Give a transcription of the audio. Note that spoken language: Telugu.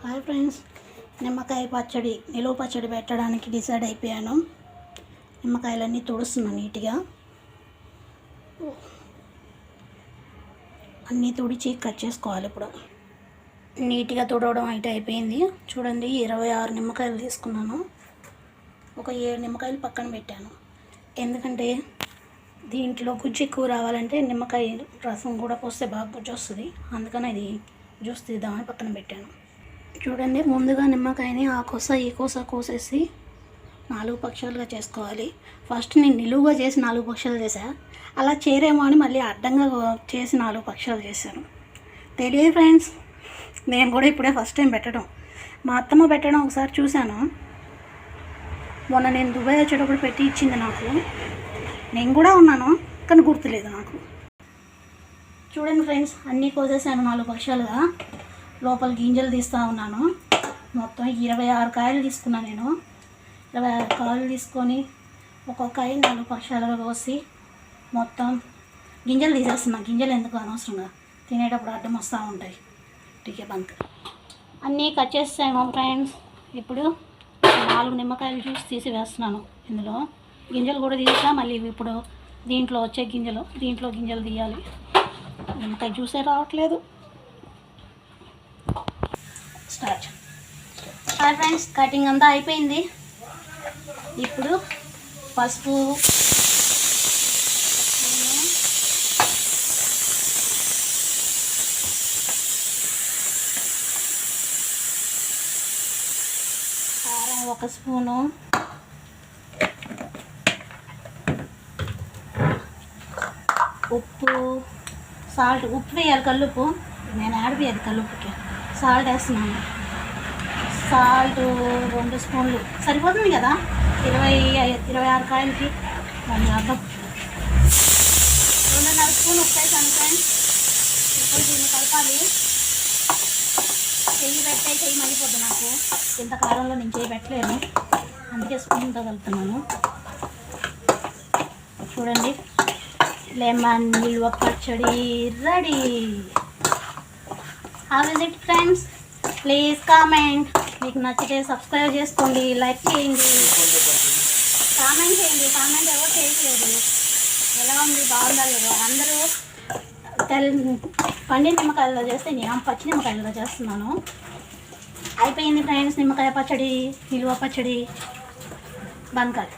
హాయ్ ఫ్రెండ్స్, నిమ్మకాయ పచ్చడి నిలువ పచ్చడి పెట్టడానికి డిసైడ్ అయిపోయాను. నిమ్మకాయలన్నీ తుడుస్తున్నాను నీట్గా. అన్నీ తుడిచి కట్ చేసుకోవాలి. ఇప్పుడు నీట్గా తుడవడం అయితే అయిపోయింది. చూడండి, 26 నిమ్మకాయలు తీసుకున్నాను. ఒక 7 నిమ్మకాయలు పక్కన పెట్టాను. ఎందుకంటే దీంట్లో గుజ్జు ఎక్కువ రావాలంటే నిమ్మకాయ రసం కూడా పోస్తే బాగా గుజ్జు వస్తుంది. అందుకని ఇది జ్యూస్ తీద్దామని పక్కన పెట్టాను. చూడండి, ముందుగా నిమ్మకాయని ఆ కోస ఈ కోస కోసేసి 4 పక్షాలుగా చేసుకోవాలి. ఫస్ట్ నేను నిలువుగా చేసి 4 పక్షాలు చేశా. అలా చేరేమో అని మళ్ళీ అడ్డంగా చేసి 4 పక్షాలు చేశాను. తెలియదు ఫ్రెండ్స్, నేను కూడా ఇప్పుడే ఫస్ట్ టైం పెట్టడం. మా అత్తమ్మ పెట్టడం ఒకసారి చూశాను. మొన్న నేను దుబాయ్ వచ్చేటప్పుడు పెట్టి ఇచ్చింది నాకు. నేను కూడా ఉన్నాను, కానీ గుర్తులేదు నాకు. చూడండి ఫ్రెండ్స్, అన్నీ కోసేసాను 4 పక్షాలుగా. లోపల గింజలు తీస్తూ ఉన్నాను. మొత్తం 26 కాయలు తీసుకున్నాను నేను. 26 కాయలు తీసుకొని ఒక్కొక్క కాయ 4 పక్షాలుగా కోసి మొత్తం గింజలు తీసేస్తున్నాను. గింజలు ఎందుకు అనవసరంగా, తినేటప్పుడు అడ్డం వస్తూ ఉంటాయి. టీకే బంక్ అన్నీ కట్ చేసాను ఫ్రెండ్స్. ఇప్పుడు 4 నిమ్మకాయలు జ్యూస్ తీసి వేస్తున్నాను. ఇందులో గింజలు కూడా తీసా. మళ్ళీ ఇప్పుడు దీంట్లో వచ్చే దీంట్లో గింజలు తీయాలి. నిమ్మకాయ జ్యూసే రావట్లేదు. స్టార్ట్. హాయ్ ఫ్రెండ్స్, కటింగ్ అంతా అయిపోయింది. ఇప్పుడు పసుపు, కారం 1 స్పూను, ఉప్పు, సాల్ట్. ఉప్పు వేయాలి, కల్లుప్పు. నేను ఆడిపోయేది కల్లుప్పుకి. సాల్ట్ వేస్తున్నాను. సాల్ట్ 2 స్పూన్లు సరిపోతుంది కదా 26 కాయలకి. దాన్ని అర్థం 2.5 స్పూన్ ఉప్పు వేసాను ఫ్రెండ్స్. ఇప్పుడు దీన్ని కలపాలి. చెయ్యి మళ్ళీపోద్దు నాకు. ఇంత కారంలో నేను చెయ్యి పెట్టలేను, అందుకే స్పూన్తో కలుపుతున్నాను. చూడండి, లెమన్ నిల్వ పచ్చడి ready. How is it friends? Please comment. మీకు నచ్చితే సబ్స్క్రైబ్ చేసుకోండి, లైక్ చేయండి, కామెంట్ చేయండి. కామెంట్ ఎవరు చేయట్లేదు. ఎలా ఉంది, బాగుందా లేదా? అందరూ పండిన నిమ్మకాయల్లో చేస్తే నేను పచ్చి నిమ్మకాయల్లో చేస్తున్నాను. అయిపోయింది ఫ్రెండ్స్ నిమ్మకాయ పచ్చడి, నిలువ పచ్చడి. బంకాయ.